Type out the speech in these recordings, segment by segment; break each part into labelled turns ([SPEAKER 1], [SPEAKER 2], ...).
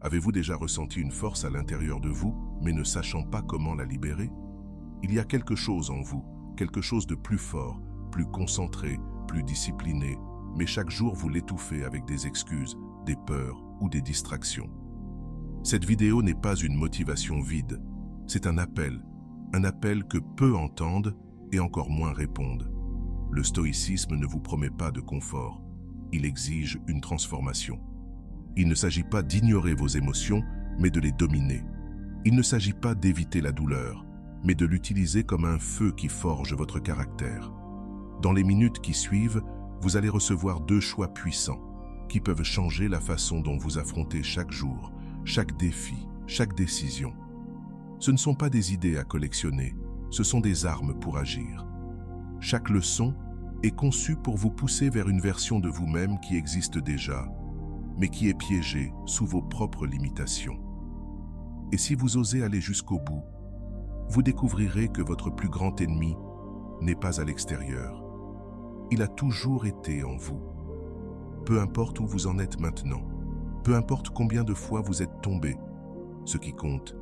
[SPEAKER 1] Avez-vous déjà ressenti une force à l'intérieur de vous, mais ne sachant pas comment la libérer? Il y a quelque chose en vous, quelque chose de plus fort, plus concentré, plus discipliné, mais chaque jour vous l'étouffez avec des excuses, des peurs ou des distractions. Cette vidéo n'est pas une motivation vide, c'est un appel que peu entendent et encore moins répondent. Le stoïcisme ne vous promet pas de confort, il exige une transformation. Il ne s'agit pas d'ignorer vos émotions, mais de les dominer. Il ne s'agit pas d'éviter la douleur, mais de l'utiliser comme un feu qui forge votre caractère. Dans les minutes qui suivent, vous allez recevoir 2 choix puissants qui peuvent changer la façon dont vous affrontez chaque jour, chaque défi, chaque décision. Ce ne sont pas des idées à collectionner, ce sont des armes pour agir. Chaque leçon est conçue pour vous pousser vers une version de vous-même qui existe déjà, mais qui est piégée sous vos propres limitations. Et si vous osez aller jusqu'au bout, vous découvrirez que votre plus grand ennemi n'est pas à l'extérieur. Il a toujours été en vous. Peu importe où vous en êtes maintenant, peu importe combien de fois vous êtes tombé, ce qui compte,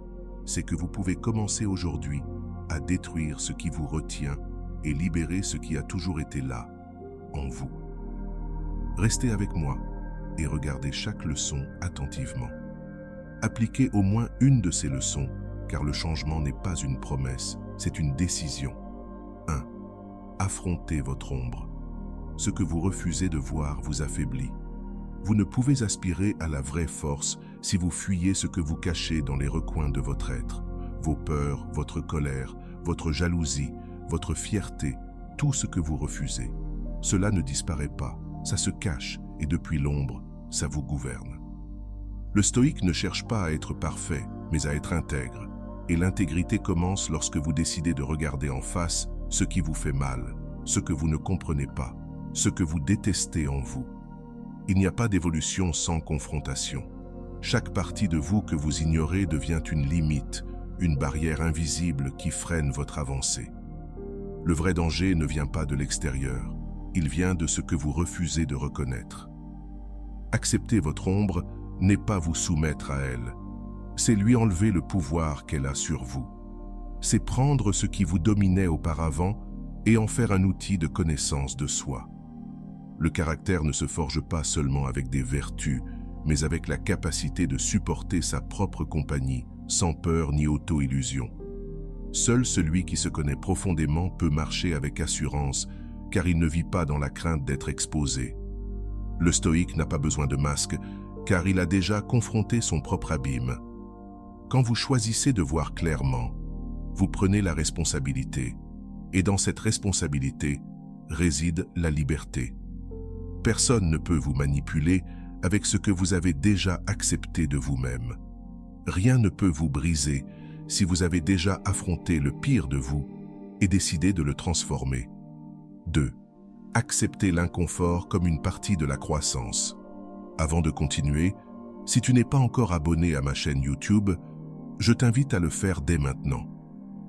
[SPEAKER 1] c'est que vous pouvez commencer aujourd'hui à détruire ce qui vous retient et libérer ce qui a toujours été là, en vous. Restez avec moi et regardez chaque leçon attentivement. Appliquez au moins une de ces leçons, car le changement n'est pas une promesse, c'est une décision. 1. Affrontez votre ombre. Ce que vous refusez de voir vous affaiblit. Vous ne pouvez aspirer à la vraie force si vous fuyez ce que vous cachez dans les recoins de votre être. Vos peurs, votre colère, votre jalousie, votre fierté, tout ce que vous refusez. Cela ne disparaît pas, ça se cache et depuis l'ombre, ça vous gouverne. Le stoïque ne cherche pas à être parfait, mais à être intègre. Et l'intégrité commence lorsque vous décidez de regarder en face ce qui vous fait mal, ce que vous ne comprenez pas, ce que vous détestez en vous. Il n'y a pas d'évolution sans confrontation. Chaque partie de vous que vous ignorez devient une limite, une barrière invisible qui freine votre avancée. Le vrai danger ne vient pas de l'extérieur, il vient de ce que vous refusez de reconnaître. Accepter votre ombre n'est pas vous soumettre à elle, c'est lui enlever le pouvoir qu'elle a sur vous. C'est prendre ce qui vous dominait auparavant et en faire un outil de connaissance de soi. Le caractère ne se forge pas seulement avec des vertus, mais avec la capacité de supporter sa propre compagnie, sans peur ni auto-illusion. Seul celui qui se connaît profondément peut marcher avec assurance, car il ne vit pas dans la crainte d'être exposé. Le stoïque n'a pas besoin de masque, car il a déjà confronté son propre abîme. Quand vous choisissez de voir clairement, vous prenez la responsabilité, et dans cette responsabilité réside la liberté. Personne ne peut vous manipuler avec ce que vous avez déjà accepté de vous-même. Rien ne peut vous briser si vous avez déjà affronté le pire de vous et décidé de le transformer. 2. Acceptez l'inconfort comme une partie de la croissance. Avant de continuer, si tu n'es pas encore abonné à ma chaîne YouTube, je t'invite à le faire dès maintenant.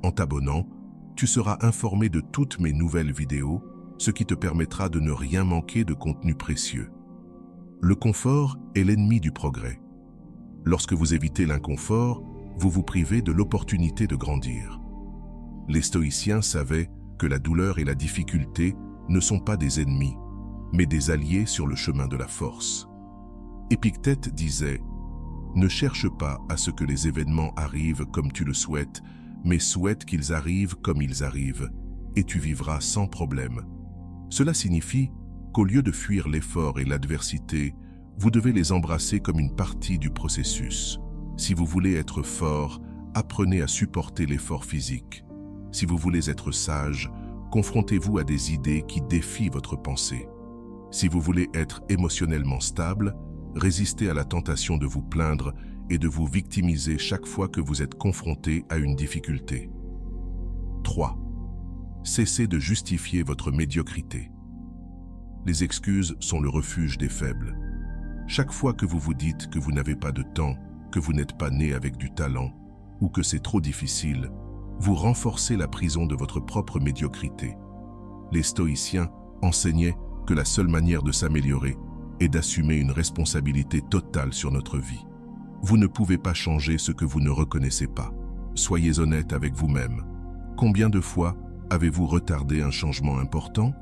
[SPEAKER 1] En t'abonnant, tu seras informé de toutes mes nouvelles vidéos, ce qui te permettra de ne rien manquer de contenu précieux. Le confort est l'ennemi du progrès. Lorsque vous évitez l'inconfort, vous vous privez de l'opportunité de grandir. Les stoïciens savaient que la douleur et la difficulté ne sont pas des ennemis, mais des alliés sur le chemin de la force. Épictète disait « Ne cherche pas à ce que les événements arrivent comme tu le souhaites, mais souhaite qu'ils arrivent comme ils arrivent, et tu vivras sans problème. » Cela signifie qu'au lieu de fuir l'effort et l'adversité, vous devez les embrasser comme une partie du processus. Si vous voulez être fort, apprenez à supporter l'effort physique. Si vous voulez être sage, confrontez-vous à des idées qui défient votre pensée. Si vous voulez être émotionnellement stable, résistez à la tentation de vous plaindre et de vous victimiser chaque fois que vous êtes confronté à une difficulté. 3. Cessez de justifier votre médiocrité. Les excuses sont le refuge des faibles. Chaque fois que vous vous dites que vous n'avez pas de temps, que vous n'êtes pas né avec du talent ou que c'est trop difficile, vous renforcez la prison de votre propre médiocrité. Les stoïciens enseignaient que la seule manière de s'améliorer est d'assumer une responsabilité totale sur notre vie. Vous ne pouvez pas changer ce que vous ne reconnaissez pas. Soyez honnête avec vous-même. Combien de fois avez-vous retardé un changement important?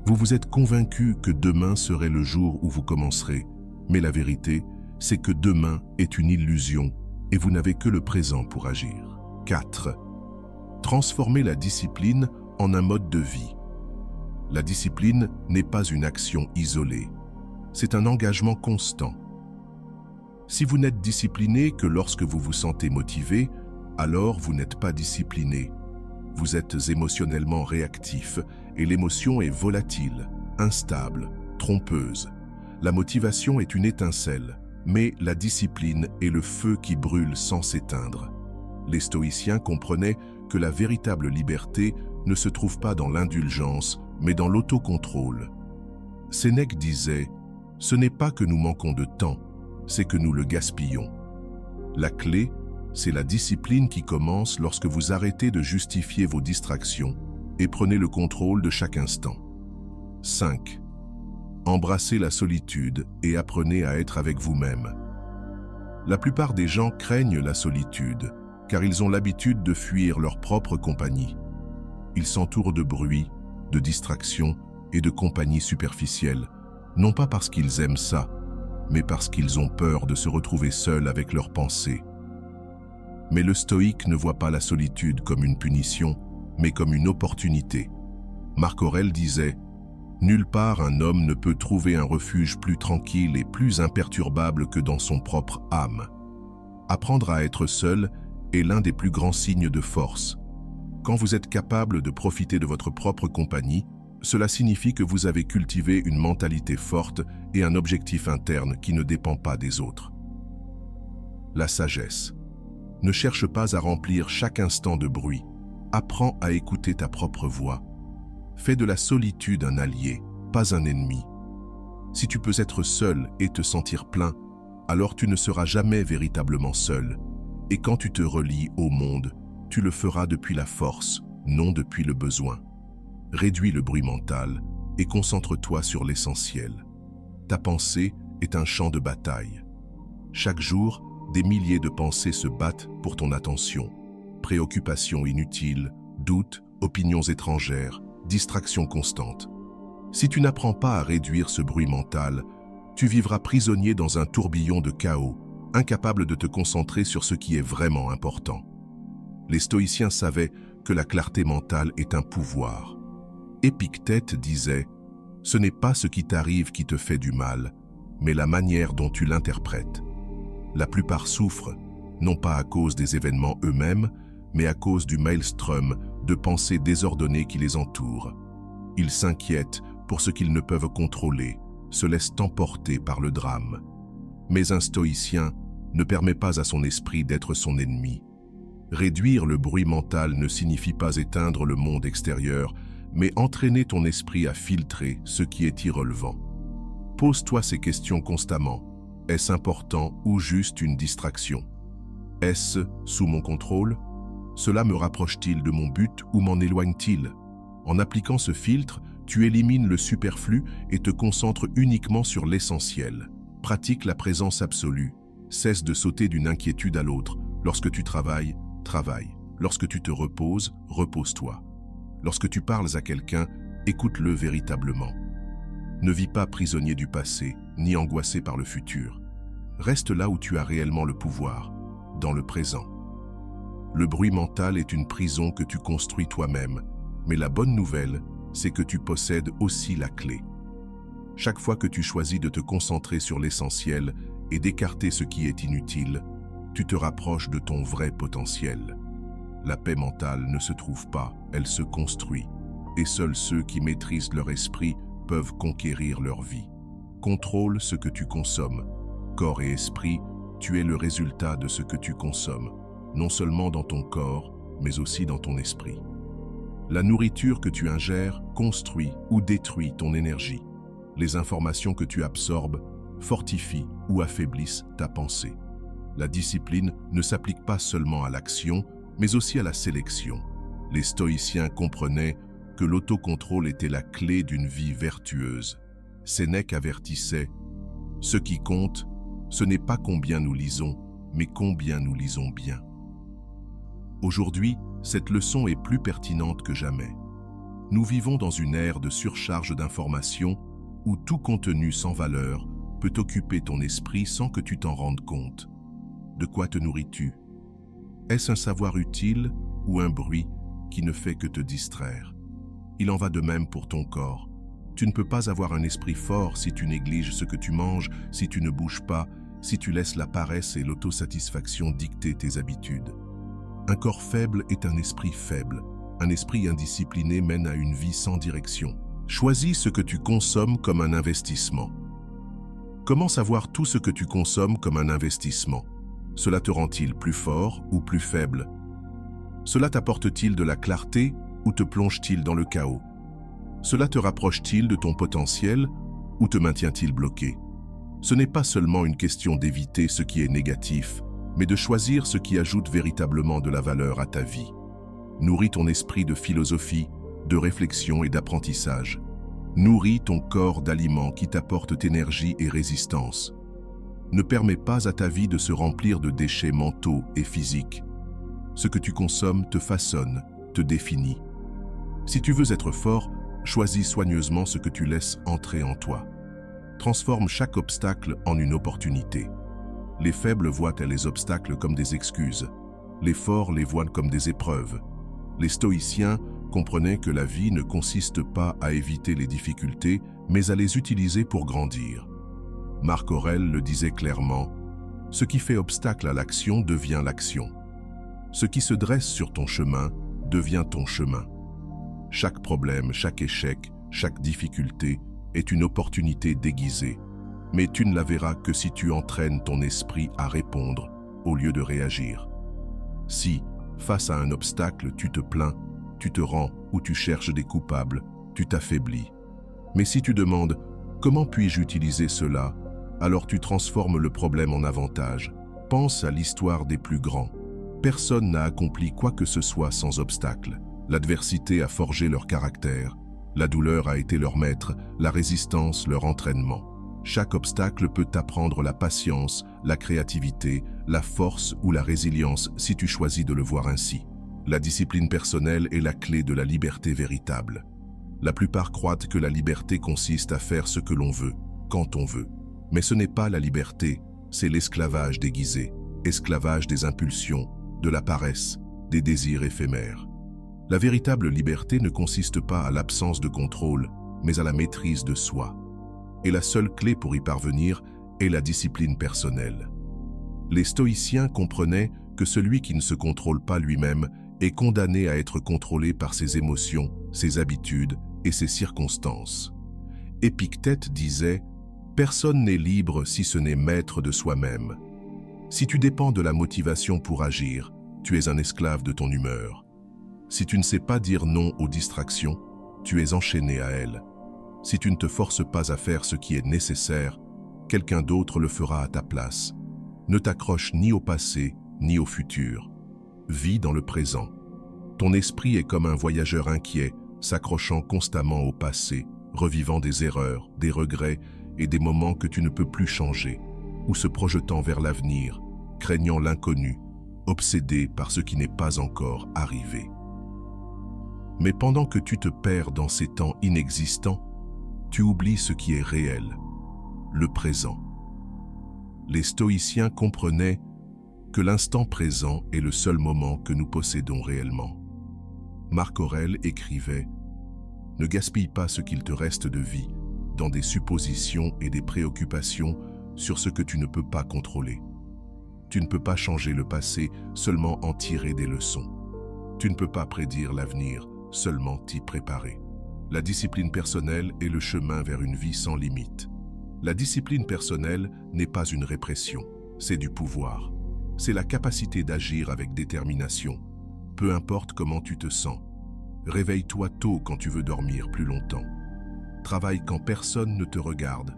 [SPEAKER 1] Vous vous êtes convaincu que demain serait le jour où vous commencerez, mais la vérité, c'est que demain est une illusion et vous n'avez que le présent pour agir. 4. Transformez la discipline en un mode de vie. La discipline n'est pas une action isolée, c'est un engagement constant. Si vous n'êtes discipliné que lorsque vous vous sentez motivé, alors vous n'êtes pas discipliné. Vous êtes émotionnellement réactif et l'émotion est volatile, instable, trompeuse. La motivation est une étincelle, mais la discipline est le feu qui brûle sans s'éteindre. Les stoïciens comprenaient que la véritable liberté ne se trouve pas dans l'indulgence, mais dans l'autocontrôle. Sénèque disait « Ce n'est pas que nous manquons de temps, c'est que nous le gaspillons ». La clé, c'est la discipline qui commence lorsque vous arrêtez de justifier vos distractions et prenez le contrôle de chaque instant. 5. Embrassez la solitude et apprenez à être avec vous-même. La plupart des gens craignent la solitude, car ils ont l'habitude de fuir leur propre compagnie. Ils s'entourent de bruit, de distractions et de compagnie superficielle, non pas parce qu'ils aiment ça, mais parce qu'ils ont peur de se retrouver seuls avec leurs pensées. Mais le stoïque ne voit pas la solitude comme une punition, mais comme une opportunité. Marc Aurèle disait « Nulle part un homme ne peut trouver un refuge plus tranquille et plus imperturbable que dans son propre âme. » Apprendre à être seul est l'un des plus grands signes de force. Quand vous êtes capable de profiter de votre propre compagnie, cela signifie que vous avez cultivé une mentalité forte et un objectif interne qui ne dépend pas des autres. La sagesse. Ne cherche pas à remplir chaque instant de bruit. Apprends à écouter ta propre voix. Fais de la solitude un allié, pas un ennemi. Si tu peux être seul et te sentir plein, alors tu ne seras jamais véritablement seul. Et quand tu te relis au monde, tu le feras depuis la force, non depuis le besoin. Réduis le bruit mental et concentre-toi sur l'essentiel. Ta pensée est un champ de bataille. Chaque jour, des milliers de pensées se battent pour ton attention. Préoccupations inutiles, doutes, opinions étrangères, distractions constantes. Si tu n'apprends pas à réduire ce bruit mental, tu vivras prisonnier dans un tourbillon de chaos, incapable de te concentrer sur ce qui est vraiment important. Les stoïciens savaient que la clarté mentale est un pouvoir. Épictète disait « Ce n'est pas ce qui t'arrive qui te fait du mal, mais la manière dont tu l'interprètes. » La plupart souffrent, non pas à cause des événements eux-mêmes, mais à cause du maelstrom de pensées désordonnées qui les entourent. Ils s'inquiètent pour ce qu'ils ne peuvent contrôler, se laissent emporter par le drame. Mais un stoïcien ne permet pas à son esprit d'être son ennemi. Réduire le bruit mental ne signifie pas éteindre le monde extérieur, mais entraîner ton esprit à filtrer ce qui est irrelevant. Pose-toi ces questions constamment. Est-ce important ou juste une distraction? Est-ce sous mon contrôle? Cela me rapproche-t-il de mon but ou m'en éloigne-t-il? En appliquant ce filtre, tu élimines le superflu et te concentres uniquement sur l'essentiel. Pratique la présence absolue. Cesse de sauter d'une inquiétude à l'autre. Lorsque tu travailles, travaille. Lorsque tu te reposes, repose-toi. Lorsque tu parles à quelqu'un, écoute-le véritablement. Ne vis pas prisonnier du passé, ni angoissé par le futur. Reste là où tu as réellement le pouvoir, dans le présent. Le bruit mental est une prison que tu construis toi-même, mais la bonne nouvelle, c'est que tu possèdes aussi la clé. Chaque fois que tu choisis de te concentrer sur l'essentiel et d'écarter ce qui est inutile, tu te rapproches de ton vrai potentiel. La paix mentale ne se trouve pas, elle se construit, et seuls ceux qui maîtrisent leur esprit peuvent conquérir leur vie. Contrôle ce que tu consommes. Corps et esprit, tu es le résultat de ce que tu consommes, non seulement dans ton corps, mais aussi dans ton esprit. La nourriture que tu ingères construit ou détruit ton énergie. Les informations que tu absorbes fortifient ou affaiblissent ta pensée. La discipline ne s'applique pas seulement à l'action, mais aussi à la sélection. Les stoïciens comprenaient que l'autocontrôle était la clé d'une vie vertueuse. Sénèque avertissait « Ce qui compte, ce n'est pas combien nous lisons, mais combien nous lisons bien. Aujourd'hui, cette leçon est plus pertinente que jamais. Nous vivons dans une ère de surcharge d'informations où tout contenu sans valeur peut occuper ton esprit sans que tu t'en rendes compte. De quoi te nourris-tu? Est-ce un savoir utile ou un bruit qui ne fait que te distraire? Il en va de même pour ton corps. Tu ne peux pas avoir un esprit fort si tu négliges ce que tu manges, si tu ne bouges pas, si tu laisses la paresse et l'autosatisfaction dicter tes habitudes. Un corps faible est un esprit faible. Un esprit indiscipliné mène à une vie sans direction. Choisis ce que tu consommes comme un investissement. Comment savoir tout ce que tu consommes comme un investissement? Cela te rend-il plus fort ou plus faible? Cela t'apporte-t-il de la clarté ou te plonge-t-il dans le chaos? Cela te rapproche-t-il de ton potentiel ou te maintient-il bloqué? Ce n'est pas seulement une question d'éviter ce qui est négatif, mais de choisir ce qui ajoute véritablement de la valeur à ta vie. Nourris ton esprit de philosophie, de réflexion et d'apprentissage. Nourris ton corps d'aliments qui t'apportent énergie et résistance. Ne permets pas à ta vie de se remplir de déchets mentaux et physiques. Ce que tu consommes te façonne, te définit. Si tu veux être fort, choisis soigneusement ce que tu laisses entrer en toi. Transforme chaque obstacle en une opportunité. Les faibles voient les obstacles comme des excuses. Les forts les voient comme des épreuves. Les stoïciens comprenaient que la vie ne consiste pas à éviter les difficultés, mais à les utiliser pour grandir. Marc Aurèle le disait clairement, « Ce qui fait obstacle à l'action devient l'action. Ce qui se dresse sur ton chemin devient ton chemin. » Chaque problème, chaque échec, chaque difficulté est une opportunité déguisée, mais tu ne la verras que si tu entraînes ton esprit à répondre au lieu de réagir. Si, face à un obstacle, tu te plains, tu te rends ou tu cherches des coupables, tu t'affaiblis. Mais si tu demandes « Comment puis-je utiliser cela ?», alors tu transformes le problème en avantage. Pense à l'histoire des plus grands. Personne n'a accompli quoi que ce soit sans obstacle. L'adversité a forgé leur caractère. La douleur a été leur maître, la résistance leur entraînement. Chaque obstacle peut t'apprendre la patience, la créativité, la force ou la résilience si tu choisis de le voir ainsi. La discipline personnelle est la clé de la liberté véritable. La plupart croient que la liberté consiste à faire ce que l'on veut, quand on veut. Mais ce n'est pas la liberté, c'est l'esclavage déguisé, esclavage des impulsions, de la paresse, des désirs éphémères. La véritable liberté ne consiste pas à l'absence de contrôle, mais à la maîtrise de soi. Et la seule clé pour y parvenir est la discipline personnelle. Les stoïciens comprenaient que celui qui ne se contrôle pas lui-même est condamné à être contrôlé par ses émotions, ses habitudes et ses circonstances. Épictète disait « Personne n'est libre si ce n'est maître de soi-même. Si tu dépends de la motivation pour agir, tu es un esclave de ton humeur. Si tu ne sais pas dire non aux distractions, tu es enchaîné à elles. Si tu ne te forces pas à faire ce qui est nécessaire, quelqu'un d'autre le fera à ta place. Ne t'accroche ni au passé, ni au futur. Vis dans le présent. Ton esprit est comme un voyageur inquiet, s'accrochant constamment au passé, revivant des erreurs, des regrets et des moments que tu ne peux plus changer, ou se projetant vers l'avenir, craignant l'inconnu, obsédé par ce qui n'est pas encore arrivé. Mais pendant que tu te perds dans ces temps inexistants, tu oublies ce qui est réel, le présent. Les stoïciens comprenaient que l'instant présent est le seul moment que nous possédons réellement. Marc Aurèle écrivait « Ne gaspille pas ce qu'il te reste de vie dans des suppositions et des préoccupations sur ce que tu ne peux pas contrôler. Tu ne peux pas changer le passé, seulement en tirer des leçons. Tu ne peux pas prédire l'avenir, seulement t'y préparer. La discipline personnelle est le chemin vers une vie sans limite. La discipline personnelle n'est pas une répression, c'est du pouvoir. C'est la capacité d'agir avec détermination, peu importe comment tu te sens. Réveille-toi tôt quand tu veux dormir plus longtemps. Travaille quand personne ne te regarde.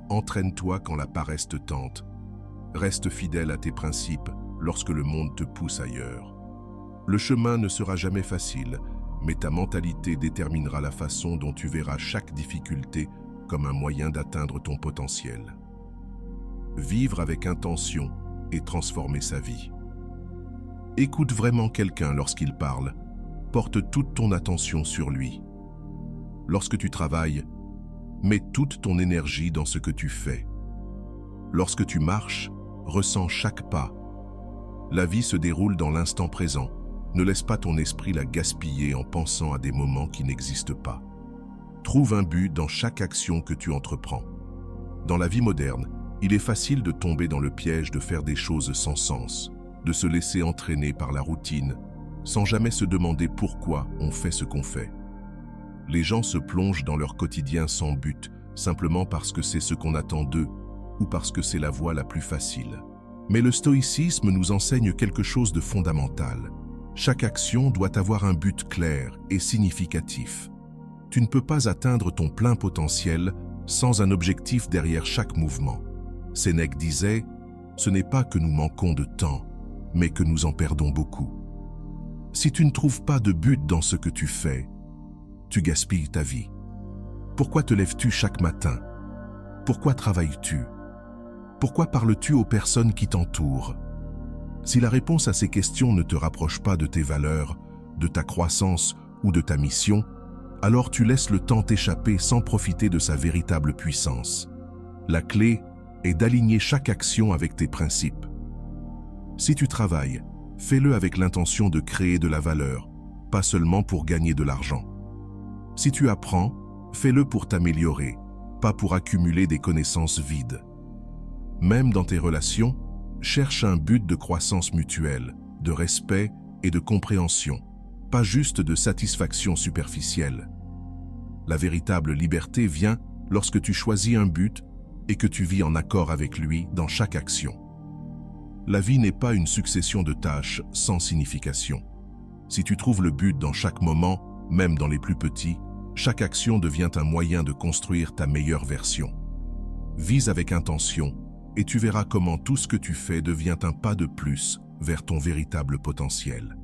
[SPEAKER 1] Entraîne-toi quand la paresse te tente. Reste fidèle à tes principes lorsque le monde te pousse ailleurs. Le chemin ne sera jamais facile, mais ta mentalité déterminera la façon dont tu verras chaque difficulté comme un moyen d'atteindre ton potentiel. Vivre avec intention, et transformer sa vie. Écoute vraiment quelqu'un lorsqu'il parle. Porte toute ton attention sur lui. Lorsque tu travailles, mets toute ton énergie dans ce que tu fais. Lorsque tu marches, ressens chaque pas. La vie se déroule dans l'instant présent. Ne laisse pas ton esprit la gaspiller en pensant à des moments qui n'existent pas. Trouve un but dans chaque action que tu entreprends. Dans la vie moderne, il est facile de tomber dans le piège de faire des choses sans sens, de se laisser entraîner par la routine, sans jamais se demander pourquoi on fait ce qu'on fait. Les gens se plongent dans leur quotidien sans but, simplement parce que c'est ce qu'on attend d'eux ou parce que c'est la voie la plus facile. Mais le stoïcisme nous enseigne quelque chose de fondamental. Chaque action doit avoir un but clair et significatif. Tu ne peux pas atteindre ton plein potentiel sans un objectif derrière chaque mouvement. Sénèque disait « Ce n'est pas que nous manquons de temps, mais que nous en perdons beaucoup ». Si tu ne trouves pas de but dans ce que tu fais, tu gaspilles ta vie. Pourquoi te lèves-tu chaque matin? Pourquoi travailles-tu? Pourquoi parles-tu aux personnes qui t'entourent? Si la réponse à ces questions ne te rapproche pas de tes valeurs, de ta croissance ou de ta mission, alors tu laisses le temps t'échapper sans profiter de sa véritable puissance. La clé est d'aligner chaque action avec tes principes. Si tu travailles, fais-le avec l'intention de créer de la valeur, pas seulement pour gagner de l'argent. Si tu apprends, fais-le pour t'améliorer, pas pour accumuler des connaissances vides. Même dans tes relations, cherche un but de croissance mutuelle, de respect et de compréhension, pas juste de satisfaction superficielle. La véritable liberté vient lorsque tu choisis un but et que tu vis en accord avec lui dans chaque action. La vie n'est pas une succession de tâches sans signification. Si tu trouves le but dans chaque moment, même dans les plus petits, chaque action devient un moyen de construire ta meilleure version. Vise avec intention et tu verras comment tout ce que tu fais devient un pas de plus vers ton véritable potentiel.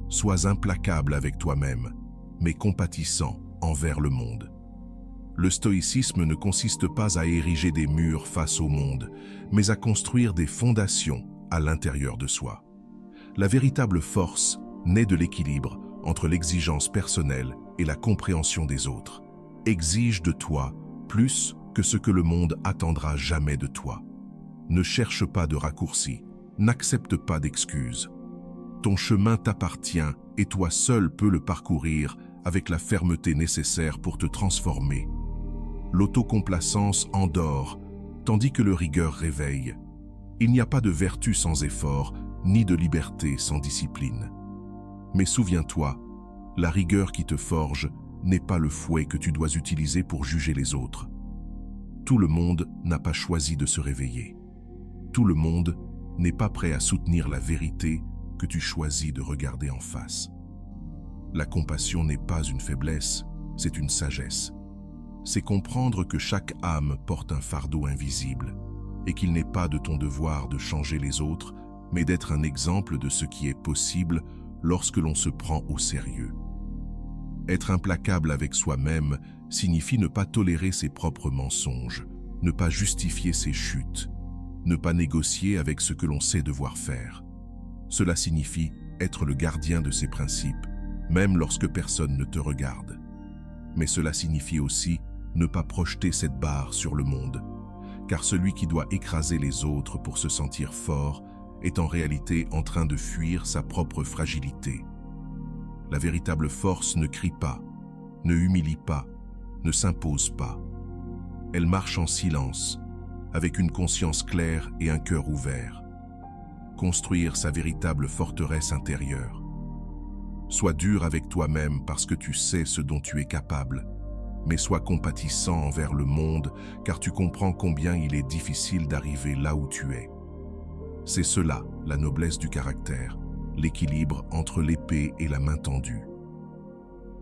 [SPEAKER 1] Sois implacable avec toi-même, mais compatissant envers le monde. Le stoïcisme ne consiste pas à ériger des murs face au monde, mais à construire des fondations à l'intérieur de soi. La véritable force naît de l'équilibre entre l'exigence personnelle et la compréhension des autres. Exige de toi plus que ce que le monde attendra jamais de toi. Ne cherche pas de raccourcis, n'accepte pas d'excuses. Ton chemin t'appartient et toi seul peux le parcourir avec la fermeté nécessaire pour te transformer. L'autocomplaisance endort, tandis que le rigueur réveille. Il n'y a pas de vertu sans effort, ni de liberté sans discipline. Mais souviens-toi, la rigueur qui te forge n'est pas le fouet que tu dois utiliser pour juger les autres. Tout le monde n'a pas choisi de se réveiller. Tout le monde n'est pas prêt à soutenir la vérité que tu choisis de regarder en face. La compassion n'est pas une faiblesse, c'est une sagesse. C'est comprendre que chaque âme porte un fardeau invisible et qu'il n'est pas de ton devoir de changer les autres, mais d'être un exemple de ce qui est possible lorsque l'on se prend au sérieux. Être implacable avec soi-même signifie ne pas tolérer ses propres mensonges, ne pas justifier ses chutes, ne pas négocier avec ce que l'on sait devoir faire. Cela signifie être le gardien de ses principes, même lorsque personne ne te regarde. Mais cela signifie aussi ne pas projeter cette barre sur le monde, car celui qui doit écraser les autres pour se sentir fort est en réalité en train de fuir sa propre fragilité. La véritable force ne crie pas, ne humilie pas, ne s'impose pas. Elle marche en silence, avec une conscience claire et un cœur ouvert. Construire sa véritable forteresse intérieure. Sois dur avec toi-même parce que tu sais ce dont tu es capable, mais sois compatissant envers le monde car tu comprends combien il est difficile d'arriver là où tu es. C'est cela, la noblesse du caractère, l'équilibre entre l'épée et la main tendue.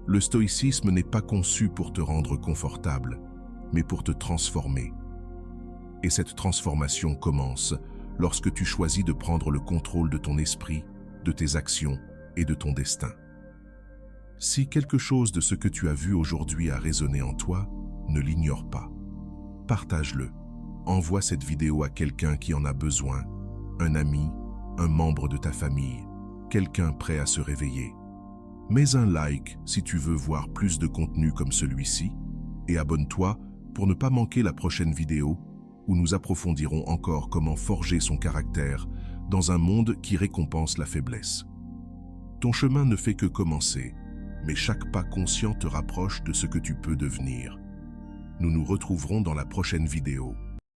[SPEAKER 1] Le stoïcisme n'est pas conçu pour te rendre confortable, mais pour te transformer. Et cette transformation commence lorsque tu choisis de prendre le contrôle de ton esprit, de tes actions et de ton destin. Si quelque chose de ce que tu as vu aujourd'hui a résonné en toi, ne l'ignore pas. Partage-le. Envoie cette vidéo à quelqu'un qui en a besoin. un ami, un membre de ta famille, quelqu'un prêt à se réveiller. Mets un like si tu veux voir plus de contenu comme celui-ci et abonne-toi pour ne pas manquer la prochaine vidéo où nous approfondirons encore comment forger son caractère dans un monde qui récompense la faiblesse. Ton chemin ne fait que commencer, mais chaque pas conscient te rapproche de ce que tu peux devenir. Nous nous retrouverons dans la prochaine vidéo.